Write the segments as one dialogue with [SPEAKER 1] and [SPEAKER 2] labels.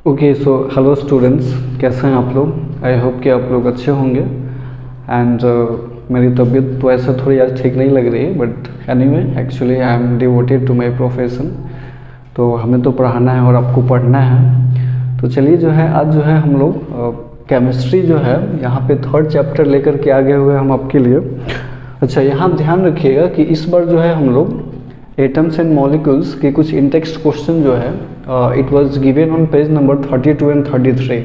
[SPEAKER 1] Okay so hello students, कैसे हैं आप लोग। आई होप कि आप लोग अच्छे होंगे। एंड मेरी तबीयत तो ऐसा थोड़ी आज ठीक नहीं लग रही है, but anyway actually I am devoted to my profession. तो हमें तो पढ़ाना है और आपको पढ़ना है। तो चलिए जो है आज जो है हम लोग केमिस्ट्री जो है यहाँ पे 3rd चैप्टर लेकर के आगे हुए हम आपके लिए। अच्छा, यहाँ ध्यान रखिएगा कि इस बार जो है हम लोग एटम्स एंड मॉलिक्यूल्स के कुछ इंटेक्स्ट क्वेश्चन जो है it was given on page number 32 and 33।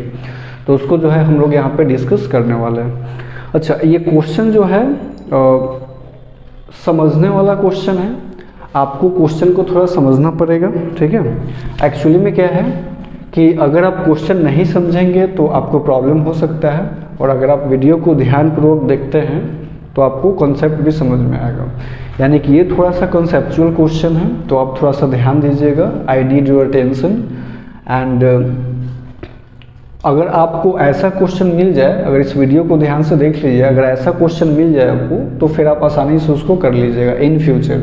[SPEAKER 1] तो उसको जो है हम लोग यहाँ पे डिस्कस करने वाले हैं। अच्छा, ये क्वेश्चन जो है समझने वाला क्वेश्चन है। आपको क्वेश्चन को थोड़ा समझना पड़ेगा, ठीक है। एक्चुअली में क्या है कि अगर आप क्वेश्चन नहीं समझेंगे तो आपको प्रॉब्लम हो सकता है, और अगर आप वीडियो को ध्यानपूर्वक देखते हैं तो आपको कॉन्सेप्ट भी समझ में आएगा। यानी कि ये थोड़ा सा कॉन्सेप्चुअल क्वेश्चन है, तो आप थोड़ा सा ध्यान दीजिएगा। I need your attention. And अगर आपको ऐसा क्वेश्चन मिल जाए, अगर इस वीडियो को ध्यान से देख लीजिए, अगर ऐसा क्वेश्चन मिल जाए आपको तो फिर आप आसानी से उसको कर लीजिएगा इन फ्यूचर।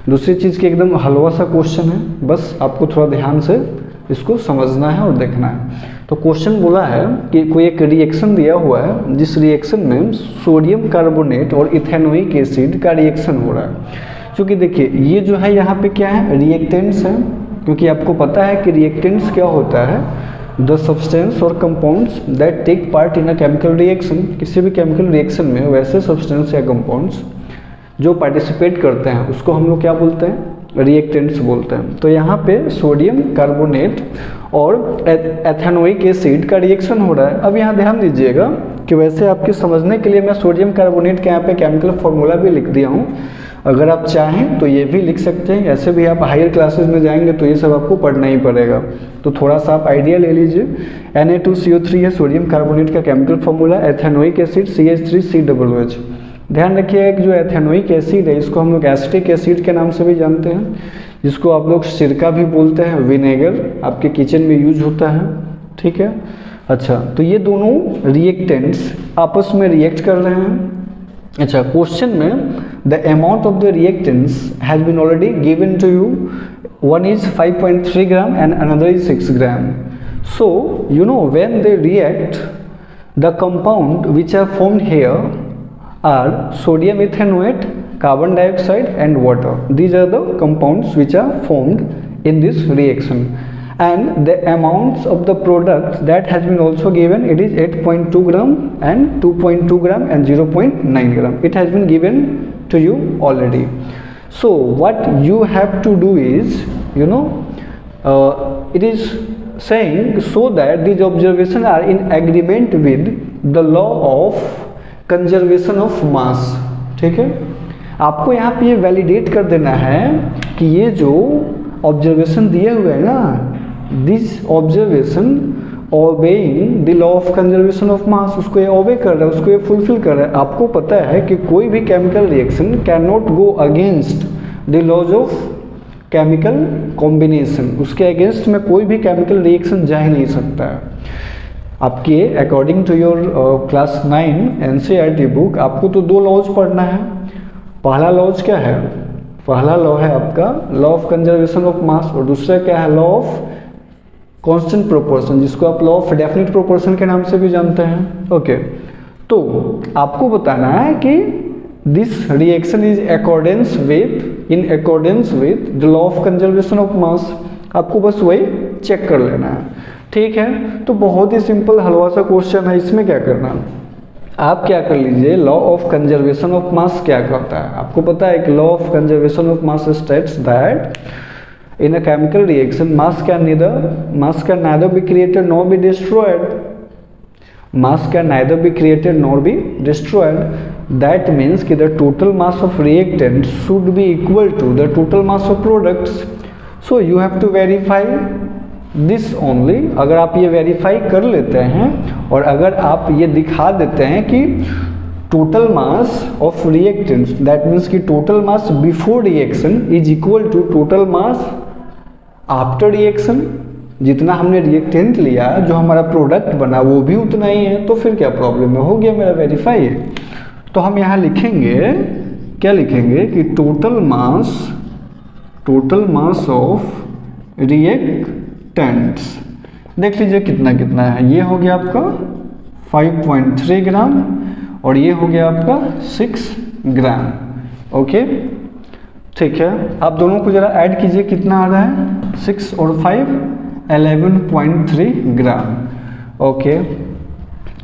[SPEAKER 1] दूसरी चीज़ की एकदम हलवा सा क्वेश्चन है, बस आपको थोड़ा ध्यान से इसको समझना है और देखना है। तो क्वेश्चन बोला है कि कोई एक रिएक्शन दिया हुआ है, जिस रिएक्शन में सोडियम कार्बोनेट और इथेनोइक एसिड का रिएक्शन हो रहा है। क्योंकि देखिए ये जो है यहाँ पे क्या है, रिएक्टेंट्स है। क्योंकि आपको पता है कि रिएक्टेंट्स क्या होता है, द सब्सटेंस और compounds that take part in a chemical reaction. किसी भी केमिकल रिएक्शन में वैसे सब्सटेंस या कंपाउंड्स जो पार्टिसिपेट करते हैं उसको हम लोग क्या बोलते हैं, रिएक्टेंट्स बोलते हैं। तो यहाँ पे सोडियम कार्बोनेट और एथेनोइक एसिड का रिएक्शन हो रहा है। अब यहाँ ध्यान दीजिएगा कि वैसे आपके समझने के लिए मैं सोडियम कार्बोनेट के यहाँ पे केमिकल फॉर्मूला भी लिख दिया हूँ। अगर आप चाहें तो ये भी लिख सकते हैं। ऐसे भी आप हायर क्लासेस में जाएंगे तो ये सब आपको पढ़ना ही पड़ेगा। तो थोड़ा सा आप आइडिया ले लीजिए। Na2CO3 है सोडियम कार्बोनेट का chemical formula, ethanoic acid CH3COOH। ध्यान रखिएगा कि जो एथेनोइक एसिड है इसको हम लोग एसिटिक एसिड के नाम से भी जानते हैं, जिसको आप लोग सिरका भी बोलते हैं, विनेगर आपके किचन में यूज होता है, ठीक है। अच्छा, तो ये दोनों रिएक्टेंट्स आपस में रिएक्ट कर रहे हैं। अच्छा, क्वेश्चन में the amount of the reactants has been already given to you. One is 5.3 gram and another is 6 gram. So you know when they react the compound which are formed here are sodium ethanoate, carbon dioxide and water. These are the compounds which are formed in this reaction, and the amounts of the products that has been also given. It is 8.2 gram and 2.2 gram and 0.9 gram. It has been given to you already. So what you have to do is, you know, it is saying so that these observations are in agreement with the law of conservation of मास, ठीक है। आपको यहाँ पे ये validate कर देना है कि ये जो ऑब्जर्वेशन दिए हुए हैं ना, this observation obeying the law of conservation of मास, उसको ये ओबे कर रहा है, उसको ये फुलफिल कर रहा है। आपको पता है कि कोई भी chemical reaction can not go against the laws of chemical combination. उसके अगेंस्ट में कोई भी केमिकल रिएक्शन जा ही नहीं सकता है। आपके according to your class 9 NCERT book आपको तो 2 लॉज पढ़ना है। पहला लॉज क्या है, पहला लॉ है आपका लॉ ऑफ कंजर्वेशन ऑफ मास, और दूसरा क्या है, लॉ ऑफ कांस्टेंट प्रोपोर्शन, जिसको आप लॉ ऑफ डेफिनेट प्रोपोर्शन के नाम से भी जानते हैं। ओके, तो आपको बताना है कि this reaction is accordance with in accordance with the law of conservation of मास। आपको बस वही चेक कर लेना है, ठीक है। तो बहुत ही सिंपल हलवा सा क्वेश्चन है। इसमें क्या करना, आप क्या कर लीजिए, लॉ ऑफ कंजर्वेशन ऑफ मास क्या कहता है। आपको पता है कि law of conservation of mass states that in a chemical reaction mass can neither be created nor be destroyed. Mass can neither be created nor be destroyed. That means कि the total mass of reactants should be equal to the total mass of products. So you have to verify this only. अगर आप ये verify कर लेते हैं और अगर आप ये दिखा देते हैं कि total mass of reactants, that means कि total mass before reaction is equal to total mass after reaction. जितना हमने रिएक्टेंट लिया, जो हमारा प्रोडक्ट बना, वो भी उतना ही है, तो फिर क्या प्रॉब्लम है, हो गया मेरा वेरीफाई। तो हम यहाँ लिखेंगे, क्या लिखेंगे कि टोटल मास ऑफ रिएक्टेंट्स देख लीजिए कितना कितना है। ये हो गया आपका 5.3 ग्राम और ये हो गया आपका 6 ग्राम। ओके ठीक है, आप दोनों को जरा ऐड कीजिए, कितना आ रहा है 6 और 5 11.3 ग्राम। ओके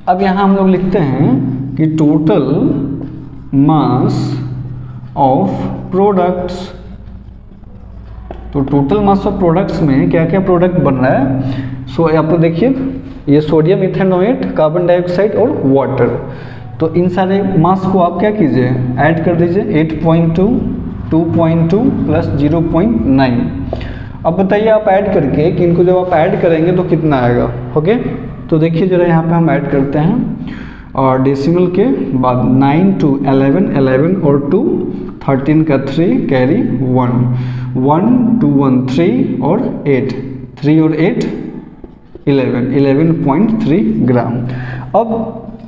[SPEAKER 1] अब यहाँ हम लोग लिखते हैं कि टोटल मास ऑफ प्रोडक्ट्स। तो टोटल मास ऑफ प्रोडक्ट्स में क्या क्या प्रोडक्ट बन रहा है। सो आप तो देखिए ये सोडियम इथेनॉएट, कार्बन डाइऑक्साइड और वाटर। तो इन सारे मास को आप क्या कीजिए, ऐड कर दीजिए 8.2, 2.2 प्लस 0.9। अब बताइए आप ऐड करके कि इनको जब आप ऐड करेंगे तो कितना आएगा। ओके तो देखिए जरा यहाँ पे हम ऐड करते हैं और डेसिमल के बाद 9 to 11, 11 और 2, 13 का 3 कैरी 1, 1 2 1 3 और 8, 3 और 8 11, 11.3 ग्राम। अब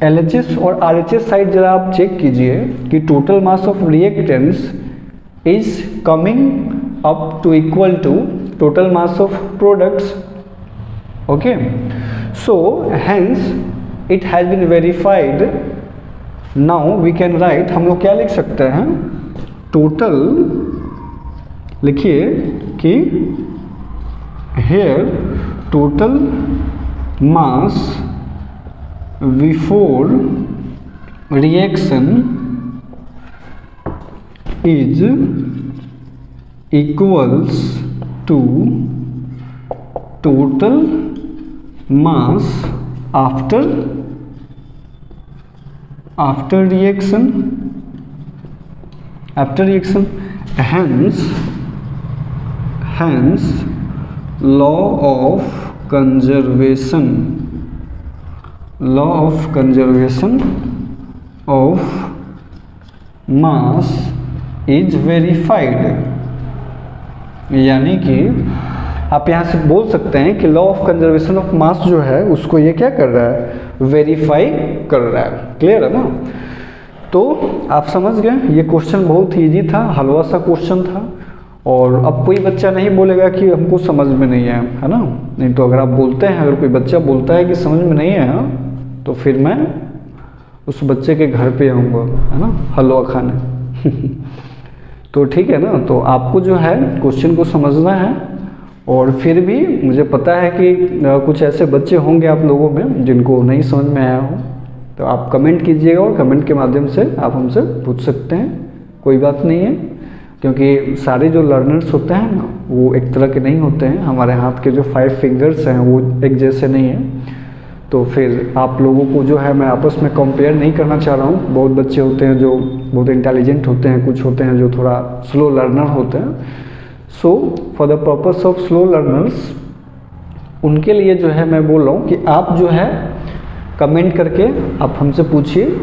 [SPEAKER 1] LHS और RHS साइड जरा आप चेक कीजिए कि total mass of reactants is coming up to equal to total mass of products. Okay so hence it has been verified. Now we can write, हम लोग क्या लिख सकते हैं, टोटल लिखिए कि here total mass before reaction is equals to total mass after reaction, hence law of conservation of mass is verified। यानी कि आप यहाँ से बोल सकते हैं कि लॉ ऑफ कंजर्वेशन ऑफ मास जो है उसको ये क्या कर रहा है, वेरीफाई कर रहा है। क्लियर है ना। तो आप समझ गए, ये क्वेश्चन बहुत ही ईजी था, हलवा सा क्वेश्चन था। और अब कोई बच्चा नहीं बोलेगा कि हमको समझ में नहीं आया, है ना। नहीं तो अगर आप बोलते हैं, अगर कोई बच्चा बोलता है कि समझ में नहीं आया तो फिर मैं उस बच्चे के घर पे आऊँगा, है ना, हलवा खाने। तो ठीक है ना। तो आपको जो है क्वेश्चन को समझना है। और फिर भी मुझे पता है कि कुछ ऐसे बच्चे होंगे आप लोगों में जिनको नहीं समझ में आया हो, तो आप कमेंट कीजिएगा और कमेंट के माध्यम से आप हमसे पूछ सकते हैं, कोई बात नहीं है। क्योंकि सारे जो लर्नर्स होते हैं ना वो एक तरह के नहीं होते हैं, हमारे हाथ के जो 5 फिंगर्स हैं वो एक जैसे नहीं हैं। तो फिर आप लोगों को जो है मैं आपस में कंपेयर नहीं करना चाह रहा हूँ। बहुत बच्चे होते हैं जो बहुत इंटेलिजेंट होते हैं, कुछ होते हैं जो थोड़ा स्लो लर्नर होते हैं। So for the purpose of slow learners, उनके लिए जो है मैं बोल रहा हूँ कि आप जो है कमेंट करके आप हमसे पूछिए,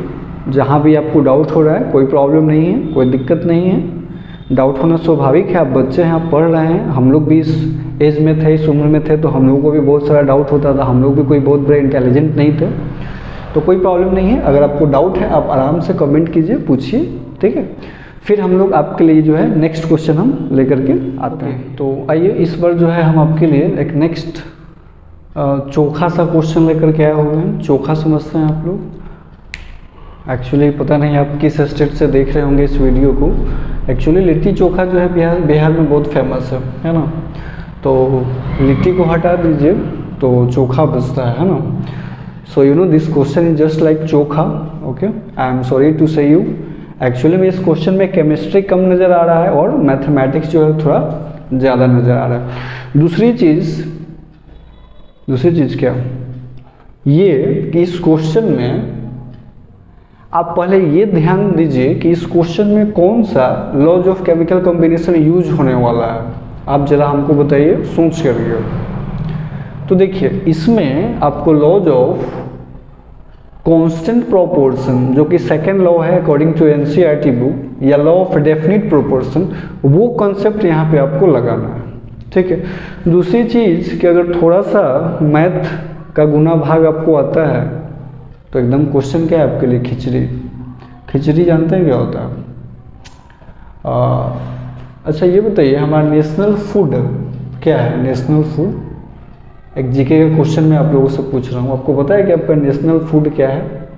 [SPEAKER 1] जहाँ भी आपको डाउट हो रहा है। कोई प्रॉब्लम नहीं है, कोई दिक्कत नहीं है। डाउट होना स्वाभाविक है, आप बच्चे हैं, आप पढ़ रहे हैं। हम लोग भी इस एज में थे, इस उम्र में थे, तो हम लोगों को भी बहुत सारा डाउट होता था। हम लोग भी कोई बहुत बड़े इंटेलिजेंट नहीं थे, तो कोई प्रॉब्लम नहीं है। अगर आपको डाउट है आप आराम से कमेंट कीजिए, पूछिए, ठीक है। फिर हम लोग आपके लिए जो है नेक्स्ट क्वेश्चन हम लेकर के आते हैं। तो आइए इस बार जो है हम आपके लिए एक नेक्स्ट चोखा सा क्वेश्चन लेकर के आए हुए हैं। चोखा समझते हैं आप लोग। एक्चुअली पता नहीं आप किस स्टेट से देख रहे होंगे इस वीडियो को। एक्चुअली लिट्टी चोखा जो है बिहार में बहुत फेमस है ना। तो लिट्टी को हटा दीजिए तो चोखा बचता है ना। So you know this question is just like chokha. Okay, I am sorry to say you. Actually में इस क्वेश्चन में केमिस्ट्री कम नज़र आ रहा है और मैथमेटिक्स जो है थोड़ा ज़्यादा नज़र आ रहा है। दूसरी चीज़ क्या ये कि इस क्वेश्चन में आप पहले ये ध्यान दीजिए कि इस क्वेश्चन में कौन सा laws of chemical combination use होने वाला है। आप जरा हमको बताइए, सोच करिए। तो देखिए इसमें आपको लॉज ऑफ कांस्टेंट प्रोपोर्शन, जो कि सेकेंड लॉ है अकॉर्डिंग टू एनसीईआरटी बुक, या लॉ ऑफ डेफिनिट प्रोपोर्शन, वो कॉन्सेप्ट यहाँ पे आपको लगाना है, ठीक है। दूसरी चीज़ कि अगर थोड़ा सा मैथ का गुना भाग आपको आता है तो एकदम क्वेश्चन क्या है आपके लिए, खिचड़ी जानते हैं क्या होता है। अच्छा ये बताइए हमारा नेशनल फूड क्या है, नेशनल फूड एक जीके का क्वेश्चन मैं आप लोगों से पूछ रहा हूँ। आपको पता है कि आपका नेशनल फूड क्या है?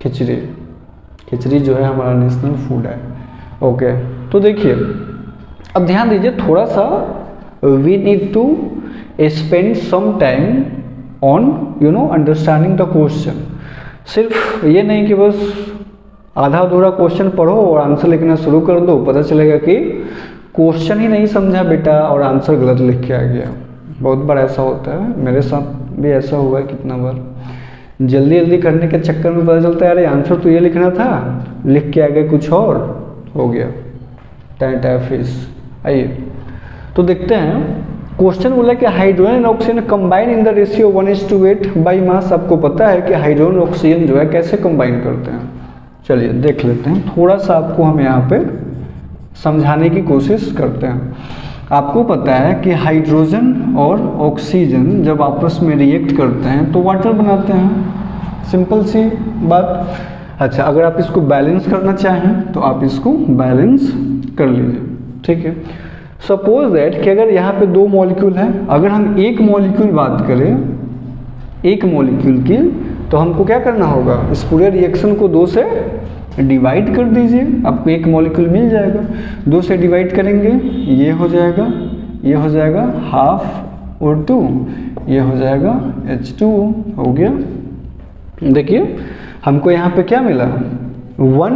[SPEAKER 1] खिचड़ी। खिचड़ी जो है हमारा नेशनल फूड है। ओके, तो देखिए अब ध्यान दीजिए थोड़ा सा, we need to spend some time on understanding the question. सिर्फ ये नहीं कि बस आधा अधूरा क्वेश्चन पढ़ो और आंसर लिखना शुरू कर दो, पता चलेगा कि क्वेश्चन ही नहीं समझा बेटा और आंसर गलत लिख के आ गया। बहुत बार ऐसा होता है, मेरे साथ भी ऐसा हुआ है कितना बार। जल्दी जल्दी करने के चक्कर में पता चलता है अरे आंसर तो ये लिखना था, लिख के आ गए कुछ और, हो गया टाइम फिश। आइए तो देखते हैं, क्वेश्चन बोला कि hydrogen and oxygen combine in the ratio 1:8 by mass. आपको पता है कि हाइड्रोजन और ऑक्सीजन जो है कैसे कंबाइन करते हैं, चलिए देख लेते हैं। थोड़ा सा आपको हम यहाँ पे समझाने की कोशिश करते हैं। आपको पता है कि हाइड्रोजन और ऑक्सीजन जब आपस में रिएक्ट करते हैं तो वाटर बनाते हैं, सिंपल सी बात। अच्छा, अगर आप इसको बैलेंस करना चाहें तो आप इसको बैलेंस कर लीजिए, ठीक है। सपोज दैट कि अगर यहाँ पे दो मॉलिक्यूल हैं, अगर हम एक मॉलिक्यूल बात करें, एक मॉलिक्यूल की, तो हमको क्या करना होगा, इस पूरे रिएक्शन को 2 से डिवाइड कर दीजिए, आपको एक मॉलिक्यूल मिल जाएगा। 2 से डिवाइड करेंगे, ये हो जाएगा, ये हो जाएगा हाफ और 2, ये हो जाएगा H2O, हो गया। देखिए हमको यहाँ पे क्या मिला, 1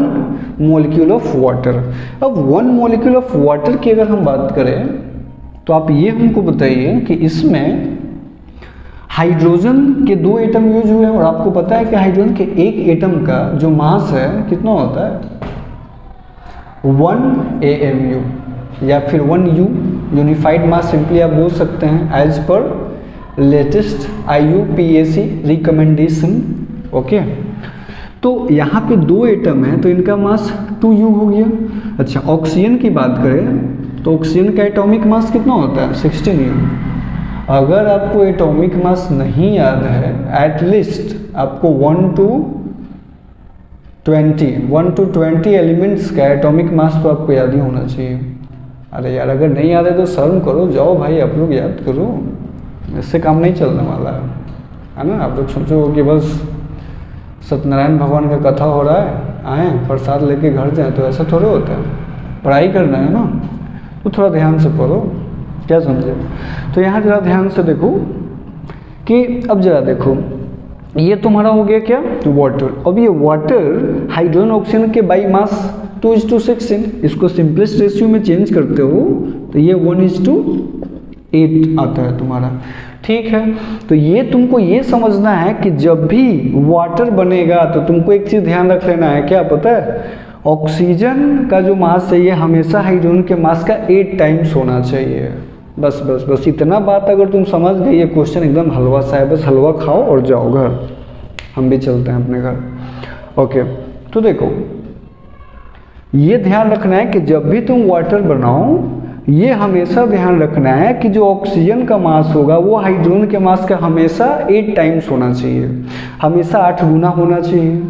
[SPEAKER 1] मॉलिक्यूल ऑफ वाटर। अब 1 मॉलिक्यूल ऑफ वाटर की अगर हम बात करें तो आप ये हमको बताइए कि इसमें हाइड्रोजन के 2 एटम यूज हुए हैं, और आपको पता है कि हाइड्रोजन के एक एटम का जो मास है कितना होता है, 1 AMU या फिर 1 U, यूनिफाइड मास सिंपली आप बोल सकते हैं as per latest IUPAC recommendation. Okay, तो यहाँ पे 2 एटम है तो इनका मास 2U हो गया। अच्छा, ऑक्सीजन की बात करें तो ऑक्सीजन का एटॉमिक मास कितना होता है, 16U। अगर आपको एटॉमिक मास नहीं याद है, एटलीस्ट आपको 1 to 20 एलिमेंट्स का एटॉमिक मास तो आपको याद ही होना चाहिए। अरे यार, अगर नहीं याद है तो शर्म करो, जाओ भाई आप लोग याद करो, इससे काम नहीं चलने वाला है ना। आप लोग सोचो कि बस सत्यनारायण भगवान का कथा हो रहा है, आए प्रसाद लेके घर जाएं, तो ऐसा थोड़ा होता है। पढ़ाई करना है ना, तो थोड़ा ध्यान से पढ़ो, क्या समझे। तो यहाँ जरा ध्यान से देखो कि अब जरा देखो, ये तुम्हारा हो गया क्या, वाटर। अब ये वाटर हाइड्रोजन ऑक्सीजन के बाई मास 2:16, इसको सिंपलेस्ट रेशियो में चेंज करते हो तो ये 1:8 आता है तुम्हारा, ठीक है। तो ये तुमको ये समझना है कि जब भी वाटर बनेगा तो तुमको एक चीज़ ध्यान रख लेना है, क्या पता है, ऑक्सीजन का जो मास है ये हमेशा हाइड्रोजन के मास का 8 टाइम्स होना चाहिए। बस बस बस इतना बात अगर तुम समझ गए, ये क्वेश्चन एकदम हलवा सा है, बस हलवा खाओ और जाओ घर, हम भी चलते हैं अपने घर। ओके, तो देखो ये ध्यान रखना है कि जब भी तुम वाटर बनाओ, ये हमेशा ध्यान रखना है कि जो ऑक्सीजन का मास होगा वो हाइड्रोजन के मास का हमेशा 8 टाइम्स होना चाहिए, हमेशा 8 गुना होना चाहिए,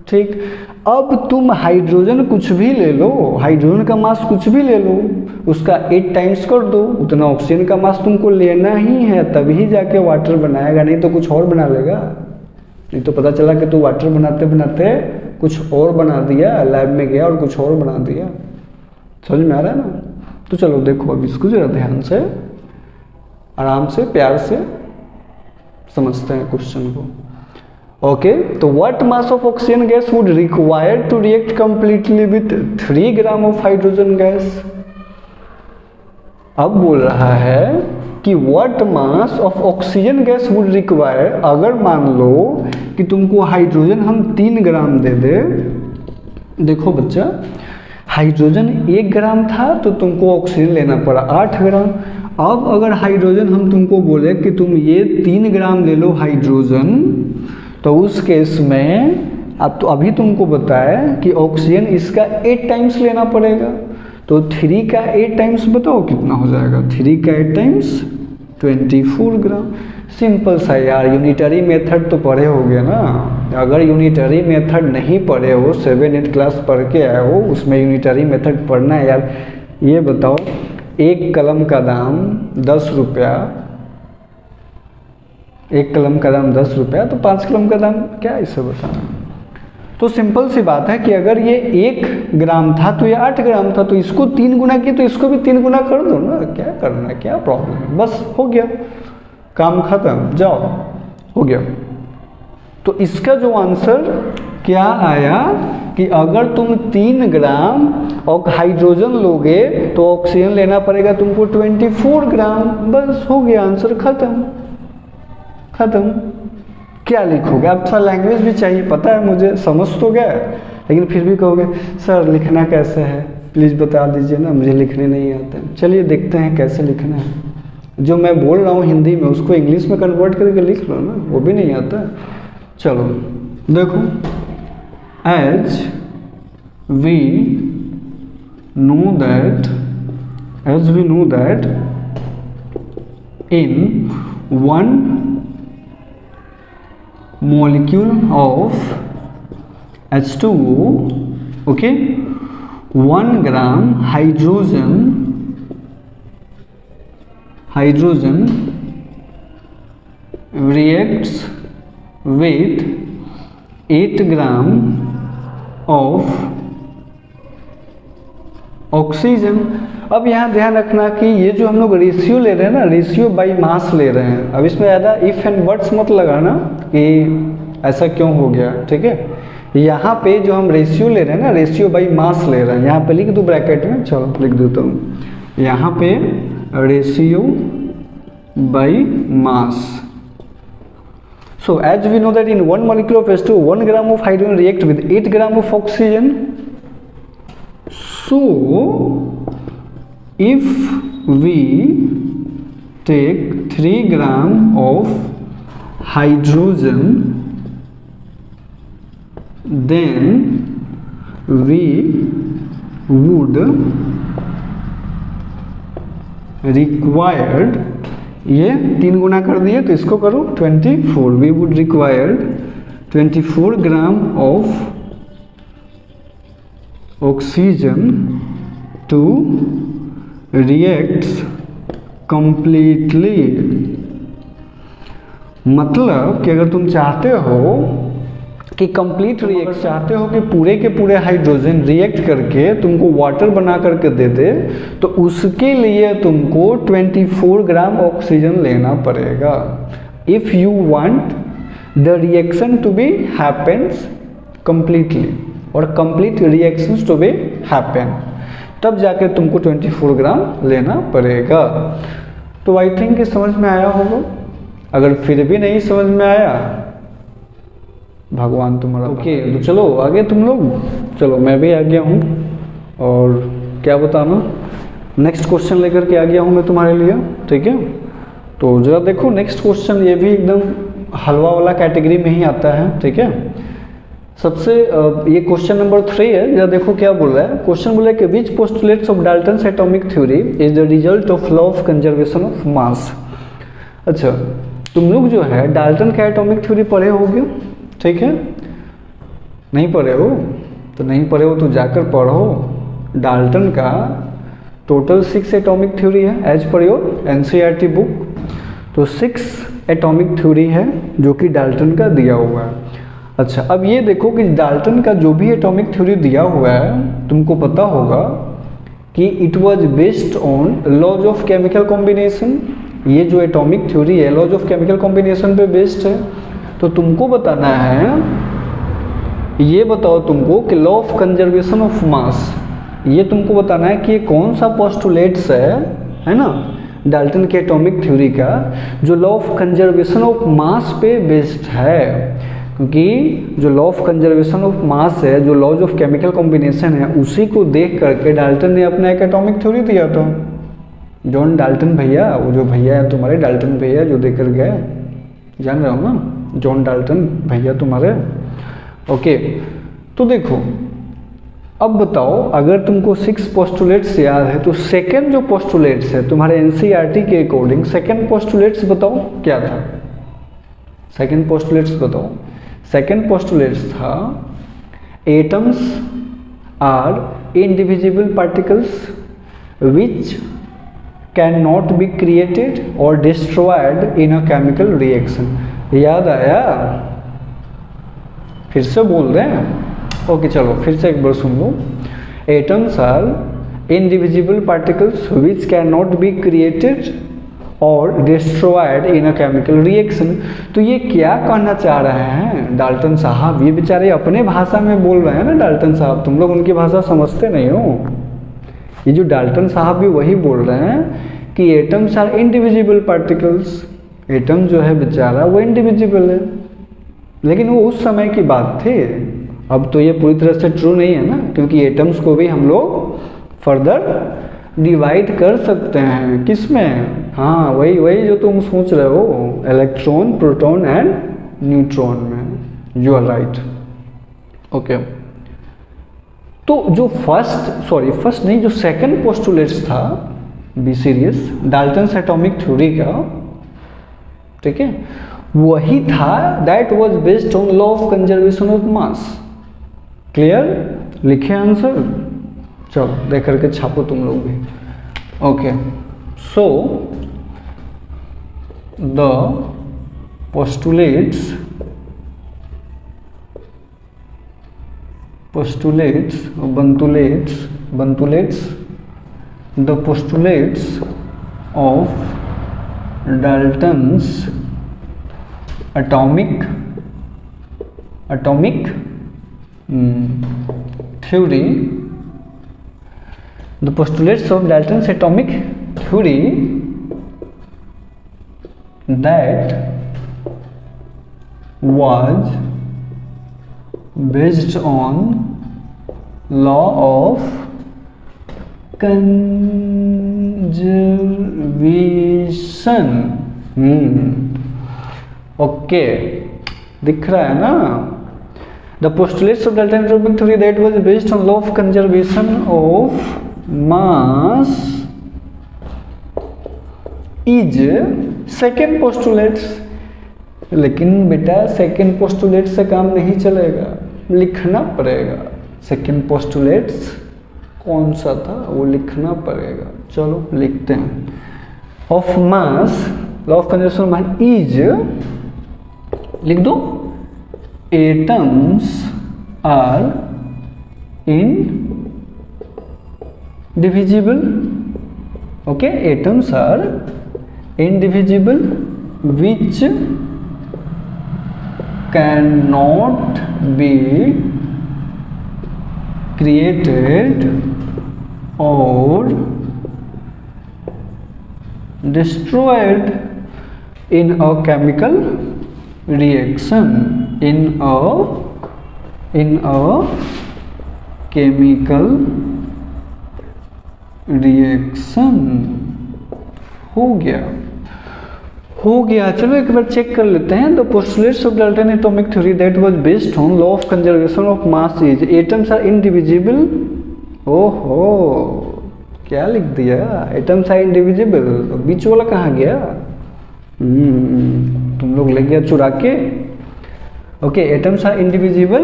[SPEAKER 1] ठीक। अब तुम हाइड्रोजन कुछ भी ले लो, हाइड्रोजन का मास कुछ भी ले लो, उसका 8 टाइम्स कर दो, उतना ऑक्सीजन का मास तुमको लेना ही है, तभी जाके वाटर बनाएगा, नहीं तो कुछ और बना लेगा। नहीं तो पता चला कि तू वाटर बनाते बनाते कुछ और बना दिया, लैब में गया और कुछ और बना दिया। समझ में आ रहा है ना। तो चलो देखो अब इसको जरा ध्यान से, आराम से, प्यार से समझते हैं क्वेश्चन को। ओके, तो what mass of oxygen gas would required to react completely with 3 gram of hydrogen gas. अब बोल रहा है कि what mass of oxygen gas would require, अगर मान लो कि तुमको हाइड्रोजन हम 3 ग्राम दे दे। देखो बच्चा, हाइड्रोजन 1 ग्राम था तो तुमको ऑक्सीजन लेना पड़ा 8 ग्राम। अब अगर हाइड्रोजन हम तुमको बोले कि तुम ये 3 ग्राम ले लो हाइड्रोजन, तो उस केस में अब तो अभी तुमको बताया कि ऑक्सीजन इसका 8 टाइम्स लेना पड़ेगा, तो 3 का 8 टाइम्स बताओ कितना हो जाएगा, 3 का 8 टाइम्स 24 ग्राम। सिंपल सा यार, यूनिटरी मेथड तो पढ़े होगे ना। अगर यूनिटरी मेथड नहीं पढ़े हो, 7-8 क्लास पढ़ के आए हो, उसमें यूनिटरी मेथड पढ़ना है यार। ये बताओ, एक कलम का दाम 10 रुपया 1 कलम का दाम 10 रुपया, तो 5 कलम का दाम क्या है इसे बताना। तो सिंपल सी बात है कि अगर ये 1 ग्राम था तो ये 8 ग्राम था, तो इसको 3 गुना किया तो इसको भी 3 गुना कर दो ना, क्या करना है, क्या प्रॉब्लम है, बस हो गया, काम खत्म, जाओ, हो गया। तो इसका जो आंसर क्या आया कि अगर तुम 3 ग्राम और हाइड्रोजन लोगे तो ऑक्सीजन लेना पड़ेगा तुमको 24 ग्राम, बस हो गया, आंसर खत्म खत्म। क्या लिखोगे? अब थोड़ा लैंग्वेज भी चाहिए, पता है मुझे, समझ तो गया, लेकिन फिर भी कहोगे सर लिखना कैसे है, प्लीज़ बता दीजिए ना, मुझे लिखने नहीं आता है। चलिए देखते हैं कैसे लिखना है, जो मैं बोल रहा हूँ हिंदी में उसको इंग्लिश में कन्वर्ट करके लिख लो ना, वो भी नहीं आता। चलो देखो, as we know that in 1 molecule of H2O, okay, 1 gram hydrogen reacts with 8 gram of oxygen. अब यहाँ ध्यान रखना कि ये जो हम लोग रेशियो ले रहे हैं ना, रेशियो बाई मास ले रहे हैं। अब इसमें ज़्यादा इफ एंड बट्स मत लगाना कि ऐसा क्यों हो गया, ठीक है। यहाँ पे जो हम रेशियो ले रहे हैं ना, रेशियो बाई मास ले रहे हैं, यहाँ पे लिख दो ब्रैकेट में, चलो लिख देता हूँ, यहाँ पे ratio by mass. So as we know that in 1 molecule of H2O 1 gram of hydrogen react with 8 gram of oxygen. So if we take 3 gram of hydrogen, then we would required, ये 3 गुना कर दिए तो इसको करो 24, we would required 24 gram of oxygen to reacts completely. मतलब कि अगर तुम चाहते हो कि कंप्लीट रिएक्ट, चाहते हो कि पूरे के पूरे हाइड्रोजन रिएक्ट करके तुमको वाटर बना करके दे दे, तो उसके लिए तुमको 24 ग्राम ऑक्सीजन लेना पड़ेगा। If you want the reaction to be happens completely और complete reactions to be happen, तब जाके तुमको 24 ग्राम लेना पड़ेगा। तो आई थिंक कि समझ में आया होगा। अगर फिर भी नहीं समझ में आया, भगवान तुम्हारा ओके। तो चलो आगे तुम लोग, चलो मैं भी आ गया हूँ, और क्या बताना, नेक्स्ट क्वेश्चन लेकर के आ गया हूँ मैं तुम्हारे लिए, ठीक है। तो जरा देखो नेक्स्ट क्वेश्चन, ये भी एकदम हलवा वाला कैटेगरी में ही आता है, ठीक है। सबसे ये क्वेश्चन नंबर 3 है, जरा देखो क्या बोल रहा है। क्वेश्चन बोला है कि which postulates of Dalton's atomic theory is the result of law of conservation of mass. अच्छा, तुम लोग जो है डाल्टन का एटॉमिक थ्योरी पढ़े होगे, ठीक है। नहीं पढ़े हो तो नहीं पढ़े हो तो जाकर पढ़ो। डाल्टन का टोटल 6 एटॉमिक थ्योरी है as per your NCERT book. तो 6 एटॉमिक थ्योरी है जो कि डाल्टन का दिया हुआ है। अच्छा, अब ये देखो कि डाल्टन का जो भी एटॉमिक थ्योरी दिया हुआ है, तुमको पता होगा कि it was based on laws of chemical combination. ये जो एटॉमिक थ्योरी है लॉज ऑफ केमिकल कॉम्बिनेशन पे बेस्ड है। तो तुमको बताना है, ये बताओ तुमको कि law of conservation of mass, ये तुमको बताना है कि कौन सा पोस्टुलेट्स है ना, डाल्टन के एटॉमिक थ्योरी का जो लॉ ऑफ कंजर्वेशन ऑफ मास पे बेस्ड है। क्योंकि जो लॉ ऑफ कंजर्वेशन ऑफ मास है, जो लॉज ऑफ केमिकल कॉम्बिनेशन है, उसी को देख करके डाल्टन ने अपना एक एटॉमिक थ्योरी दिया था। जॉन डाल्टन भैया, वो जो भैया है तुम्हारे डाल्टन भैया जो देकर गए, जान रहे हो ना, जॉन डाल्टन भैया तुम्हारे, ओके। तो देखो अब बताओ, अगर तुमको 6 पोस्टुलेट्स याद है तो सेकंड जो पोस्टुलेट्स है तुम्हारे एनसीईआरटी के अकॉर्डिंग, सेकंड पोस्टुलेट्स बताओ क्या था। सेकंड पोस्टुलेट्स बताओ। सेकंड पोस्टुलेट्स था atoms are indivisible particles which can not be created और destroyed in a chemical reaction. याद आया? फिर से बोल रहे हैं। ओके चलो फिर से एक बार सुन लो। Atoms are indivisible particles which can not be created और destroyed in a chemical reaction. तो ये क्या कहना चाह रहे हैं डाल्टन साहब? ये बेचारे अपने भाषा में बोल रहे हैं ना डाल्टन साहब, तुम लोग उनकी भाषा समझते नहीं हो। ये जो डाल्टन साहब भी वही बोल रहे हैं कि atoms are indivisible particles. Atom जो है बेचारा वो इंडिविजिबल है, लेकिन वो उस समय की बात थी। अब तो ये पूरी तरह से ट्रू नहीं है ना, क्योंकि एटम्स को भी हम लोग फर्दर डिवाइड कर सकते हैं। किस में? हाँ वही जो तुम सोच रहे हो, इलेक्ट्रॉन, प्रोटॉन एंड न्यूट्रॉन में। You are right. ओके, तो जो फर्स्ट नहीं, जो सेकंड पोस्टुलेट्स था, be serious, Dalton's atomic theory का, ठीक है, वही था that was based on law of conservation of mass. Clear? लिखे आंसर? चलो देख करके छापो तुम लोग भी। Okay, so the postulates the postulates of Dalton's atomic theory, the postulates of Dalton's atomic theory that was based on law of conservation। Okay, दिख रहा है ना? The postulates of Dalton's atomic theory that was based on law of conservation of mass is second postulates। लेकिन बेटा second postulate से काम नहीं चलेगा, लिखना पड़ेगा। सेकेंड पोस्टुलेट्स कौन सा था वो लिखना पड़ेगा। चलो लिखते हैं। Of mass, law of conservation of mass is, लिख दो, atoms are indivisible। Okay, atoms are indivisible which cannot be created or destroyed in a chemical reaction, in a chemical reaction। हो गया। चलो एक बार चेक कर लेते हैं। The postulates of Dalton atomic theory that was based on law of conservation of mass is atoms are indivisible. ओहो, क्या लिख दिया? एटम्स आर इंडिविजिबल, बीच वाला कहाँ गया? तुम लोग ले गया चुरा के। Okay, atoms are indivisible.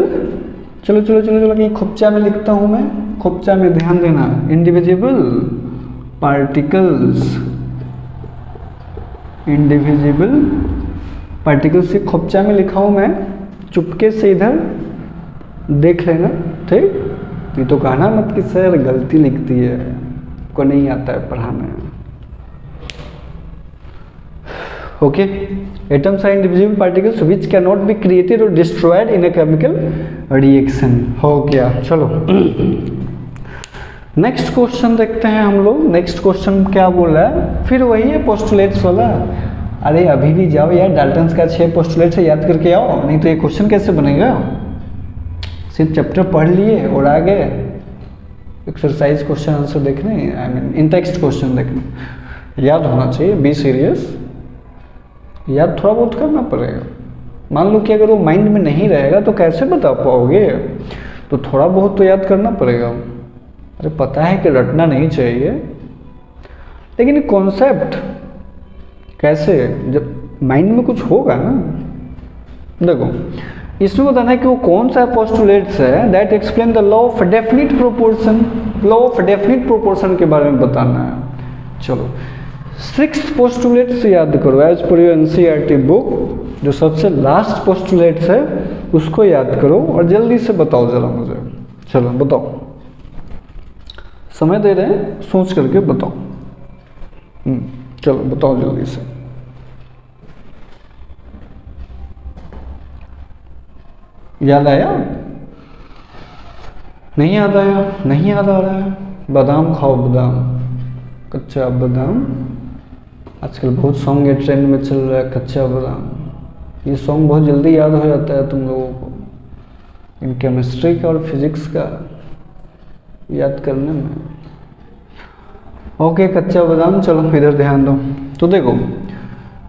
[SPEAKER 1] चलो चलो चलो चलो, कहीं खुपचा में लिखता हूँ मैं, खुपचा में ध्यान देना। इंडिविजिबल पार्टिकल्स, इंडिविजिबल पार्टिकल्स से खुपचा में लिखा हूँ मैं, चुपके से इधर देख लेना, ठीक? ये तो कहना मत कि सर गलती लिख दी है, को नहीं आता है पढ़ाना। Okay, atoms are indivisible particles which can not be created और destroyed in a chemical reaction. हो गया। चलो नेक्स्ट क्वेश्चन देखते हैं हम लोग। नेक्स्ट क्वेश्चन क्या बोल रहा है? फिर वही है पोस्टुलेट्स वाला। अरे अभी भी जाओ यार, डाल्टन्स का 6 पोस्टुलेट से याद करके आओ, नहीं तो ये क्वेश्चन कैसे बनेगा? सिर्फ चैप्टर पढ़ लिए और आ गए एक्सरसाइज क्वेश्चन आंसर देखने, I mean in text question देखने। याद होना चाहिए, बी सीरियस। याद थोड़ा बहुत करना पड़ेगा। मान लो कि अगर वो माइंड में नहीं रहेगा तो कैसे बता पाओगे? तो थोड़ा बहुत तो याद करना पड़ेगा। अरे पता है कि रटना नहीं चाहिए, लेकिन कॉन्सेप्ट कैसे, जब माइंड में कुछ होगा ना। देखो इसमें बताना है कि वो कौन सा पोस्टुलेट्स है that explain the law of definite proportion. Law of definite proportion के बारे में बताना है। चलो सिक्स्थ पोस्टुलेट से याद करो, as per your NCERT book जो सबसे लास्ट पोस्टुलेट्स है उसको याद करो और जल्दी से बताओ जरा मुझे। चलो बताओ, समय दे रहे हैं, सोच करके बताओ। चलो बताओ जल्दी से। याद आया? नहीं याद आया? नहीं याद आ रहा है? बादाम खाओ, बादाम, कच्चा बादाम। आजकल बहुत सॉन्ग ये ट्रेंड में चल रहा है, कच्चा बादाम। ये सॉन्ग बहुत जल्दी याद हो जाता है तुम लोगों को, इन केमिस्ट्री का और फिजिक्स का याद करने में। ओके, कच्चा बादाम। चलो इधर ध्यान दो। तो देखो,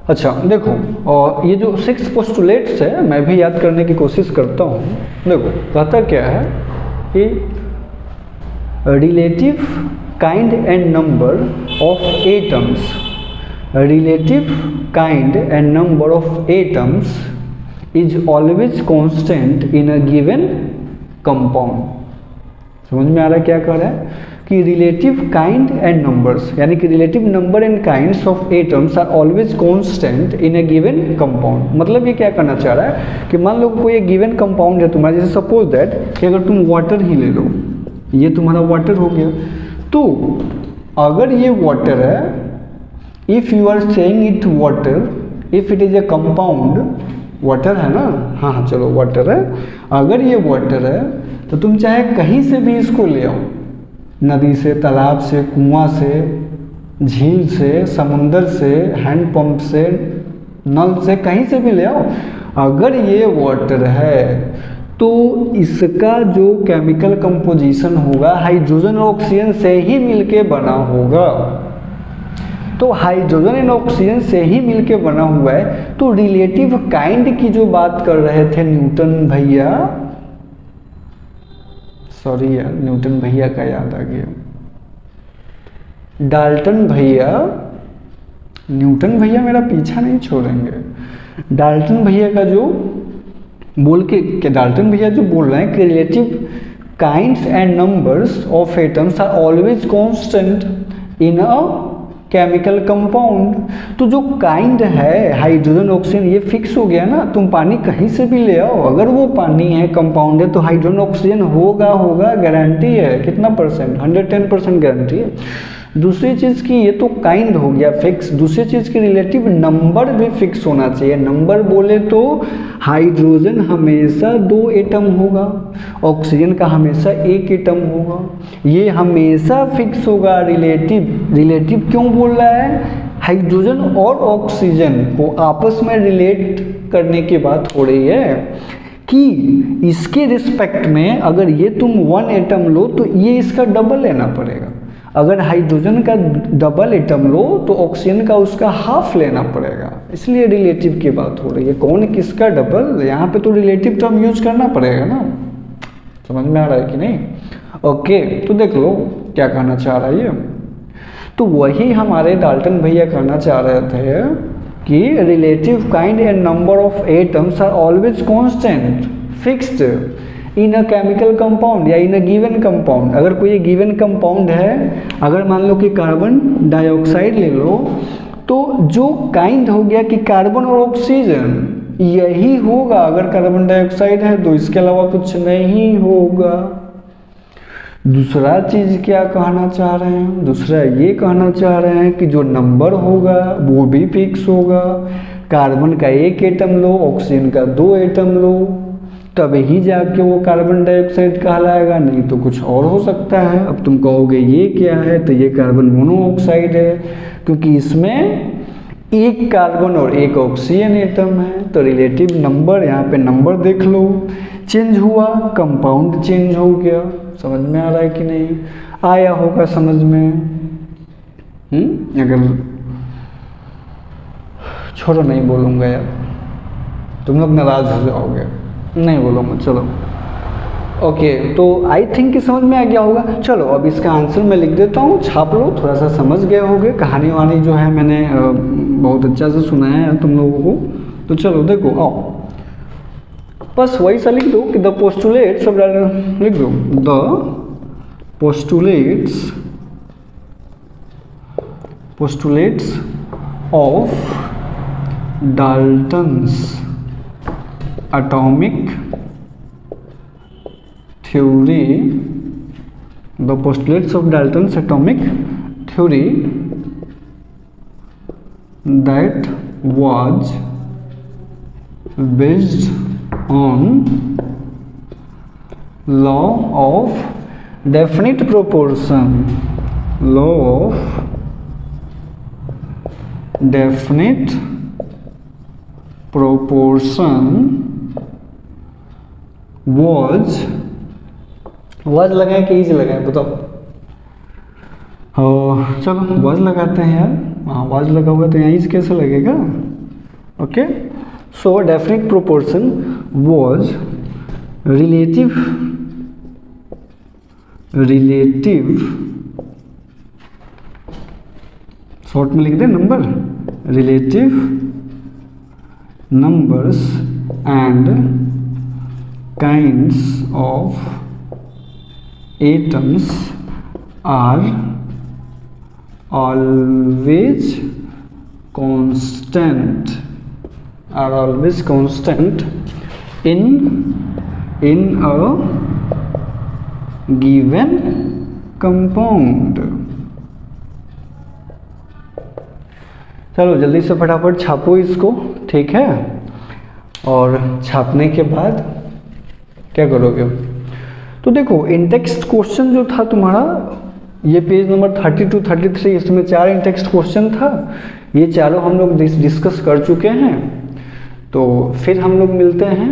[SPEAKER 1] अच्छा देखो, और ये जो 6 पोस्टुलेट्स है मैं भी याद करने की कोशिश करता हूँ। देखो कहता क्या है कि relative kind and number of atoms, relative kind and number of atoms is always constant in a given compound. समझ में आ रहा है क्या कह रहा है कि रिलेटिव काइंड एंड नंबर्स, यानी कि relative number and kinds of atoms are always constant in a given compound. मतलब ये क्या करना चाह रहा है कि मान लो कोई गिवन कंपाउंड है तुम्हारा, जैसे सपोज दैट कि अगर तुम वाटर ही ले लो, ये तुम्हारा वाटर हो गया, तो अगर ये वाटर है, if you are saying it water, if it is a compound, water है ना, हाँ चलो वाटर है, अगर ये वाटर है तो तुम चाहे कहीं से भी इसको ले आओ, नदी से, तालाब से, कुआं से, झील से, समुंदर से, हैंडपंप से, नल से, कहीं से भी ले आओ, अगर ये वाटर है तो इसका जो केमिकल कंपोजिशन होगा हाइड्रोजन और ऑक्सीजन से ही मिलके बना होगा। तो हाइड्रोजन एंड ऑक्सीजन से ही मिलके बना हुआ है। तो रिलेटिव काइंड की जो बात कर रहे थे न्यूटन भैया, सॉरी यार न्यूटन भैया का याद आ गया, डाल्टन भैया, न्यूटन भैया मेरा पीछा नहीं छोड़ेंगे। डाल्टन भैया का जो बोल के डाल्टन भैया जो बोल रहे हैं कि relative kinds and numbers of atoms are always constant in a chemical compound. तो जो काइंड है हाइड्रोजन ऑक्सीजन ये फिक्स हो गया ना, तुम पानी कहीं से भी ले आओ, अगर वो पानी है कंपाउंड है तो हाइड्रोजन ऑक्सीजन होगा होगा, गारंटी है। कितना परसेंट? 110% गारंटी है। दूसरी चीज़ की ये तो काइंड हो गया फिक्स, दूसरी चीज़ की रिलेटिव नंबर भी फिक्स होना चाहिए। नंबर बोले तो हाइड्रोजन हमेशा 2 एटम होगा, ऑक्सीजन का हमेशा 1 एटम होगा, ये हमेशा फिक्स होगा। रिलेटिव क्यों बोल रहा है? हाइड्रोजन और ऑक्सीजन को आपस में रिलेट करने की बात हो रही है कि इसके रिस्पेक्ट में अगर ये तुम 1 एटम लो तो ये इसका डबल लेना पड़ेगा। अगर हाइड्रोजन का डबल एटम लो तो ऑक्सीजन का उसका हाफ लेना पड़ेगा, इसलिए रिलेटिव की बात हो रही है। कौन किसका डबल, यहाँ पे तो रिलेटिव टर्म यूज करना पड़ेगा ना। समझ में आ रहा है कि नहीं? ओके, तो देख लो क्या कहना चाह रहा है ये। तो वही हमारे डाल्टन भैया कहना चाह रहे थे कि relative kind and number of atoms are always constant fixed in a chemical compound या इन अ गिवन कंपाउंड। अगर कोई गिवन कंपाउंड है, अगर मान लो कि कार्बन डाइऑक्साइड ले लो, तो जो काइंड हो गया कि कार्बन और ऑक्सीजन यही होगा। अगर कार्बन डाइऑक्साइड है तो इसके अलावा कुछ नहीं होगा। दूसरा चीज़ क्या कहना चाह रहे हैं? दूसरा ये कहना चाह रहे हैं कि जो नंबर होगा वो भी फिक्स होगा। कार्बन का 1 एटम लो, ऑक्सीजन का 2 एटम लो, तभी जाके वो कार्बन डाइऑक्साइड कहलाएगा, नहीं तो कुछ और हो सकता है। अब तुम कहोगे ये क्या है, तो ये कार्बन मोनोऑक्साइड है, क्योंकि इसमें 1 कार्बन और 1 ऑक्सीजन एटम है। तो रिलेटिव नंबर, यहाँ पे नंबर देख लो, चेंज हुआ, कंपाउंड चेंज हो गया। समझ में आ रहा है कि नहीं? आया होगा समझ में। अगर छोड़ो, नहीं बोलूँगा यार, तुम लोग नाराज हो जाओगे, नहीं बोलूँगा। चलो ओके, तो आई थिंक कि समझ में आ गया होगा। चलो अब इसका आंसर मैं लिख देता हूँ, छाप लो, थोड़ा सा समझ गए होगे। कहानी वानी जो है मैंने बहुत अच्छा से सुनाया है तुम लोगों को। तो चलो देखो, आओ बस वही सा लिख दो कि द पोस्टुलेट्स, सब लिख दो the postulates postulates of Dalton's atomic theory, the postulates of Dalton's atomic theory that was based on law of definite proportion, law of definite proportion was लगाए कि इज लगाए बताओ। चलो वाज लगाते हैं यार, हाँ वाज लगा हुआ तो यहाँ इज कैसे लगेगा। Okay, so definite proportion was relative short में लिख दे number, relative numbers and kinds of atoms are always constant in a given compound। चलो जल्दी से फटाफट छापो इसको, ठीक है। और छापने के बाद क्या करोगे, तो देखो इनटेक्स्ट क्वेश्चन जो था तुम्हारा, ये पेज नंबर 32 33 इसमें 4 इनटेक्स्ट क्वेश्चन था, ये चारों हम लोग डिस्कस कर चुके हैं। तो फिर हम लोग मिलते हैं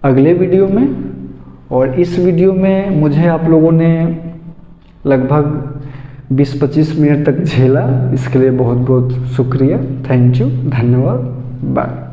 [SPEAKER 1] अगले वीडियो में, और इस वीडियो में मुझे आप लोगों ने लगभग 20-25 मिनट तक झेला, इसके लिए बहुत बहुत शुक्रिया, थैंक यू, धन्यवाद, बाय।